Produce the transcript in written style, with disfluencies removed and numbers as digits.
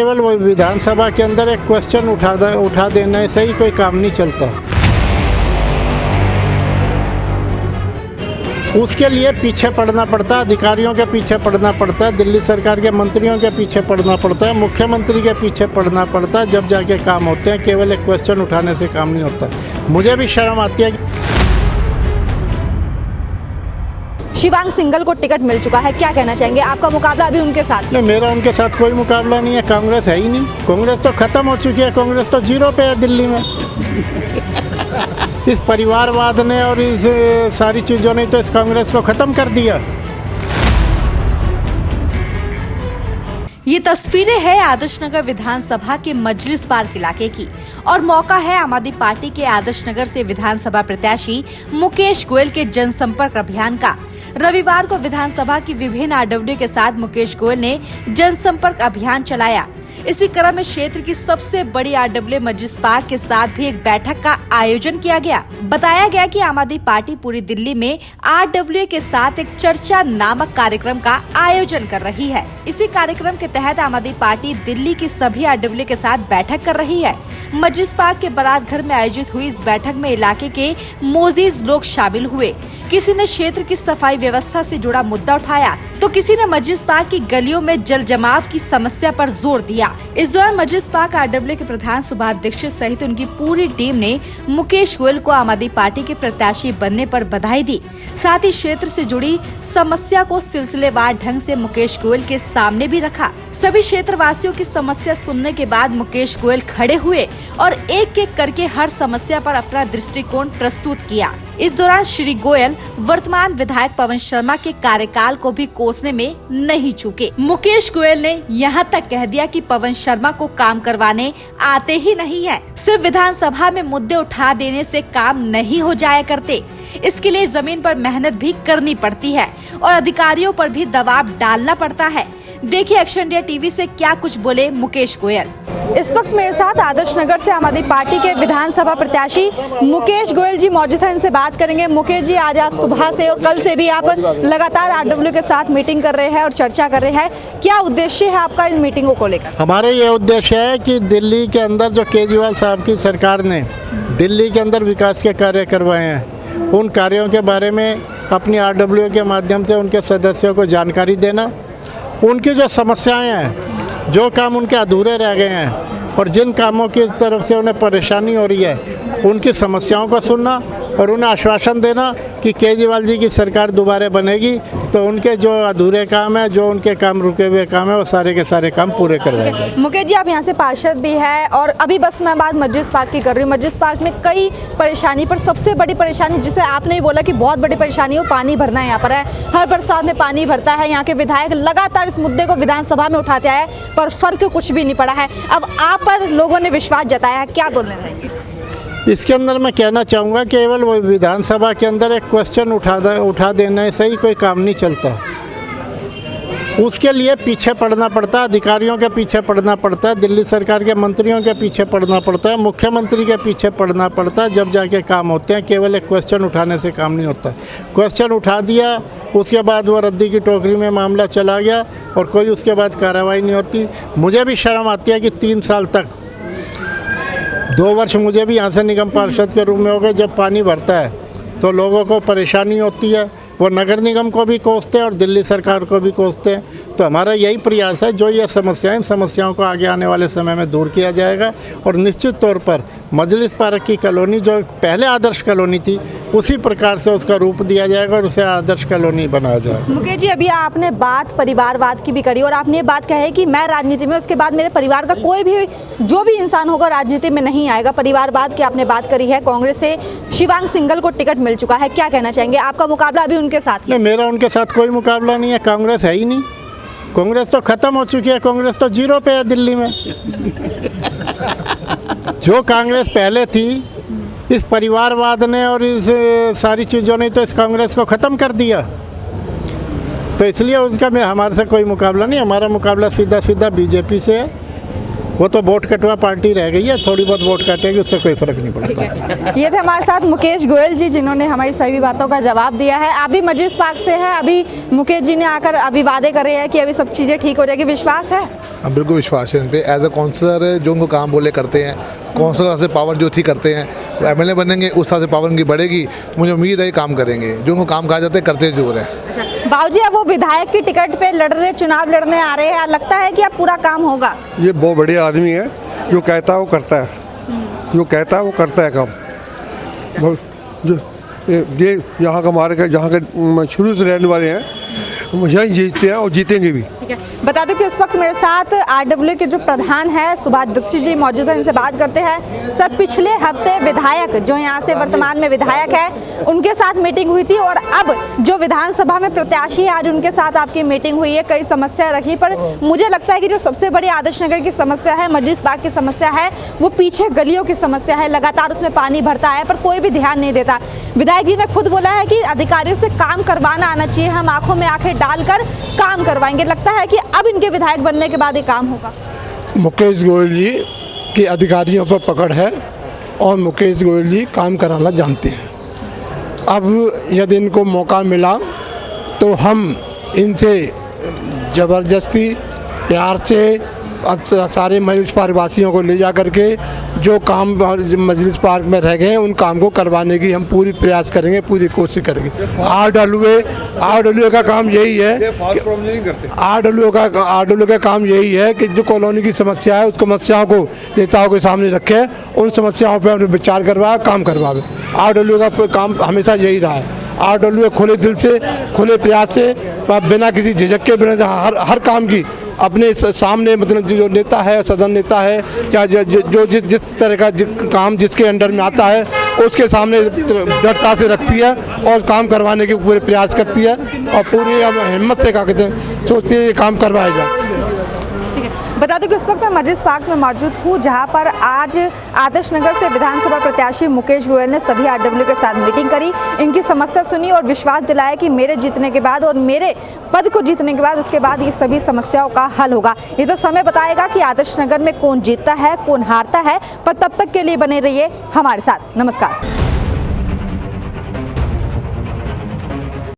केवल वो विधानसभा के अंदर एक क्वेश्चन उठा देने से ही कोई काम नहीं चलता। उसके लिए पीछे पड़ना पड़ता है, अधिकारियों के पीछे पड़ना पड़ता है, दिल्ली सरकार के मंत्रियों के पीछे पड़ना पड़ता है, मुख्यमंत्री के पीछे पड़ना पड़ता है, जब जाके काम होते हैं। केवल एक क्वेश्चन उठाने से काम नहीं होता। मुझे भी शर्म आती है। शिवांग सिंघल को टिकट मिल चुका है, क्या कहना चाहेंगे? आपका मुकाबला अभी उनके साथ? नहीं, मेरा उनके साथ कोई मुकाबला नहीं है। कांग्रेस है ही नहीं, कांग्रेस तो खत्म हो चुकी है, कांग्रेस तो जीरो पे है दिल्ली में। इस परिवारवाद ने और इस सारी चीज़ों ने तो इस कांग्रेस को ख़त्म कर दिया। ये तस्वीरें हैं आदर्श नगर विधानसभा के मजलिस पार्क इलाके की और मौका है आम आदमी पार्टी के आदर्श नगर से विधानसभा प्रत्याशी मुकेश गोयल के जनसंपर्क अभियान का। रविवार को विधानसभा की विभिन्न आरडब्ल्यू के साथ मुकेश गोयल ने जनसंपर्क अभियान चलाया। इसी क्रम में क्षेत्र की सबसे बड़ी आरडब्ल्यू मजलिस पार्क के साथ भी एक बैठक का आयोजन किया गया। बताया गया कि आम आदमी पार्टी पूरी दिल्ली में आरडब्ल्यू के साथ एक चर्चा नामक कार्यक्रम का आयोजन कर रही है। इसी कार्यक्रम के तहत आम आदमी पार्टी दिल्ली की सभी आरडब्ल्यू के साथ बैठक कर रही है। मजलिस पार्क के बारात घर में आयोजित हुई इस बैठक में इलाके के मोजीज लोग शामिल हुए। किसी ने क्षेत्र की सफाई व्यवस्था से जुड़ा मुद्दा उठाया तो किसी ने मजलिस पार्क की गलियों में जल जमाव की समस्या पर जोर दिया। इस दौरान मजलिस पार्क आरडब्ल्यू के प्रधान सुभाष दीक्षित सहित उनकी पूरी टीम ने मुकेश गोयल को आम आदमी पार्टी के प्रत्याशी बनने पर बधाई दी। साथ ही क्षेत्र से जुड़ी समस्या को सिलसिलेवार ढंग से मुकेश गोयल के सामने भी रखा। सभी क्षेत्रवासियों की समस्या सुनने के बाद मुकेश गोयल खड़े हुए और एक एक करके हर समस्या पर अपना दृष्टिकोण प्रस्तुत किया। इस दौरान श्री गोयल वर्तमान विधायक पवन शर्मा के कार्यकाल को भी कोसने में नहीं चूके। मुकेश गोयल ने यहाँ तक कह दिया कि पवन शर्मा को काम करवाने आते ही नहीं है, सिर्फ विधानसभा में मुद्दे उठा देने से काम नहीं हो जाया करते। इसके लिए जमीन पर मेहनत भी करनी पड़ती है और अधिकारियों पर भी दबाव डालना पड़ता है। देखिए एक्शन इंडिया टीवी से क्या कुछ बोले मुकेश गोयल। इस वक्त मेरे साथ आदर्श नगर से आम आदमी पार्टी के विधानसभा प्रत्याशी मुकेश गोयल जी मौजूद हैं, इनसे बात करेंगे। मुकेश जी, आज आप सुबह से और कल से भी आप लगातार आरडब्ल्यू के साथ मीटिंग कर रहे हैं और चर्चा कर रहे हैं, क्या उद्देश्य है आपका इन मीटिंगों को लेकर? हमारे ये उद्देश्य है कि दिल्ली के अंदर जो केजरीवाल साहब की सरकार ने दिल्ली के अंदर विकास के कार्य करवाए हैं, उन कार्यों के बारे में अपनी आरडब्ल्यू के माध्यम से उनके सदस्यों को जानकारी देना, उनकी जो समस्याएं हैं, जो काम उनके अधूरे रह गए हैं और जिन कामों की तरफ से उन्हें परेशानी हो रही है, उनकी समस्याओं को सुनना और उन्हें आश्वासन देना कि केजरीवाल जी की सरकार दोबारा बनेगी तो उनके जो अधूरे काम है, जो उनके काम रुके हुए काम है, वो सारे के सारे काम पूरे करवाएंगे। मुकेश जी, आप यहाँ से पार्षद भी है और अभी बस मैं बात मजलिस पार्क की कर रही हूँ। मजलिस पार्क में कई परेशानी, पर सबसे बड़ी परेशानी जिसे आपने ही बोला कि बहुत बड़ी परेशानी है, वो पानी भरना यहाँ पर है। हर बरसात में पानी भरता है। यहाँ के विधायक लगातार इस मुद्दे को विधानसभा में उठाते आए पर फर्क कुछ भी नहीं पड़ा है। अब आप पर लोगों ने विश्वास जताया है, क्या बोलना चाहिए? इसके अंदर मैं कहना चाहूँगा केवल वो विधानसभा के अंदर एक क्वेश्चन उठा देने से ही कोई काम नहीं चलता। उसके लिए पीछे पड़ना पड़ता है, अधिकारियों के पीछे पड़ना पड़ता है, दिल्ली सरकार के मंत्रियों के पीछे पड़ना पड़ता है, मुख्यमंत्री के पीछे पड़ना पड़ता है, जब जाके काम होते हैं। केवल एक क्वेश्चन उठाने से काम नहीं होता। क्वेश्चन उठा दिया, उसके बाद वो रद्दी की टोकरी में मामला चला गया और कोई उसके बाद कार्रवाई नहीं होती। मुझे भी शर्म आती है कि 3 साल तक, 2 वर्ष मुझे भी यहाँ से निगम पार्षद के रूप में हो गए, जब पानी भरता है तो लोगों को परेशानी होती है। वो नगर निगम को भी कोसते हैं और दिल्ली सरकार को भी कोसते हैं। तो हमारा यही प्रयास है, जो ये समस्याओं को आगे आने वाले समय में दूर किया जाएगा और निश्चित तौर पर मजलिस पार्क की कॉलोनी जो पहले आदर्श कॉलोनी थी, उसी प्रकार से उसका रूप दिया जाएगा और उसे आदर्श कॉलोनी बनाया जाएगा। मुकेश जी, अभी आपने बात परिवारवाद की भी करी और आपने ये बात कही कि मैं राजनीति में, उसके बाद मेरे परिवार का कोई भी जो भी इंसान होगा राजनीति में नहीं आएगा। परिवारवाद की आपने बात करी है। कांग्रेस से शिवांग सिंघल को टिकट मिल चुका है, क्या कहना चाहेंगे? आपका मुकाबला अभी उनके साथ? नहीं, मेरा उनके साथ कोई मुकाबला नहीं है। कांग्रेस है ही नहीं, कांग्रेस तो खत्म हो चुकी है, कांग्रेस तो जीरो पे है दिल्ली में। जो कांग्रेस पहले थी, इस परिवारवाद ने और इस सारी चीज़ों ने तो इस कांग्रेस को ख़त्म कर दिया। तो इसलिए उसका हमारे से कोई मुकाबला नहीं। हमारा मुकाबला सीधा बीजेपी से है। वो तो वोट कटवा पार्टी रह गई है, थोड़ी बहुत वोट काटेगी, उससे कोई फर्क नहीं पड़ता। ये थे हमारे साथ मुकेश गोयल जी, जिन्होंने हमारी सभी बातों का जवाब दिया है। अभी मजलिस पार्क से है, अभी मुकेश जी ने आकर अभी वादे करे हैं कि अभी सब चीज़ें ठीक हो जाएगी, विश्वास है? हाँ, बिल्कुल विश्वास है इन पे। एज अ काउंसलर जो उनको काम बोले करते हैं, काउंसलर से पावर जो थी करते हैं, तो एमएलए बनेंगे उस हिसाब से पावर उनकी बढ़ेगी। मुझे उम्मीद है ये काम करेंगे, जो उनको काम कहा जाता है करते जरूर हैं। बाबूजी, अब वो विधायक की टिकट पे लड़ रहे, चुनाव लड़ने आ रहे हैं, लगता है कि अब पूरा काम होगा? ये बहुत बढ़िया आदमी है, जो कहता है वो करता है, जो कहता है वो करता है काम। जो ये यहाँ का हमारे का जहाँ के शुरू से रहने वाले हैं, यहीं जीतते हैं और जीतेंगे भी। ठीक है, बता दूं कि इस वक्त मेरे साथ आरडब्ल्यू के जो प्रधान है सुभाष दीक्षित जी मौजूद हैं, इनसे बात करते हैं। सर, पिछले हफ्ते विधायक जो यहाँ से वर्तमान में विधायक है, उनके साथ मीटिंग हुई थी और अब जो विधानसभा में प्रत्याशी है, आज उनके साथ आपकी मीटिंग हुई है, कई समस्या रखी, पर मुझे लगता है कि जो सबसे बड़ी आदर्श नगर की समस्या है, मजलिस बाग की समस्या है, वो पीछे गलियों की समस्या है। लगातार उसमें पानी भरता है पर कोई भी ध्यान नहीं देता। विधायक जी ने खुद बोला है कि अधिकारियों से काम करवाना आना चाहिए, हम आंखों में आंखें डालकर काम करवाएंगे। लगता है कि अब इनके विधायक बनने के बाद ये काम होगा? मुकेश गोयल जी की अधिकारियों पर पकड़ है और मुकेश गोयल जी काम कराना जानते हैं। अब यदि इनको मौका मिला तो हम इनसे ज़बरदस्ती प्यार से अब सारे मजलिस पार्क वासियों को ले जा करके जो काम मजलिस पार्क में रह गए उन काम को करवाने की हम पूरी प्रयास करेंगे, पूरी कोशिश करेंगे। आरडब्ल्यू का काम यही है, आरडब्ल्यू का काम यही है कि जो कॉलोनी की समस्या है उस समस्याओं को नेताओं के सामने रखे, उन समस्याओं पर विचार करवाए, काम करवावे। आरडब्ल्यू का काम हमेशा यही रहा है। आरडब्ल्यू खुले दिल से, खुले प्रयास से, बिना किसी झिझक के, बिना हर काम की अपने सामने, मतलब जो नेता है, सदन नेता है, या जो जिस तरह का काम जिसके अंडर में आता है उसके सामने दृढ़ता से रखती है और काम करवाने के पूरे प्रयास करती है और पूरी हिम्मत से क्या कहते हैं सोचती है ये काम करवाया जाए। बता दूं कि इस वक्त मैं मजलिस पार्क में मौजूद हूँ, जहाँ पर आज आदर्श नगर से विधानसभा प्रत्याशी मुकेश गोयल ने सभी आरडब्ल्यू के साथ मीटिंग करी, इनकी समस्या सुनी और विश्वास दिलाया कि मेरे जीतने के बाद और मेरे पद को जीतने के बाद उसके बाद ये सभी समस्याओं का हल होगा। ये तो समय बताएगा कि आदर्श नगर में कौन जीतता है, कौन हारता है, पर तब तक के लिए बने रहिए हमारे साथ। नमस्कार।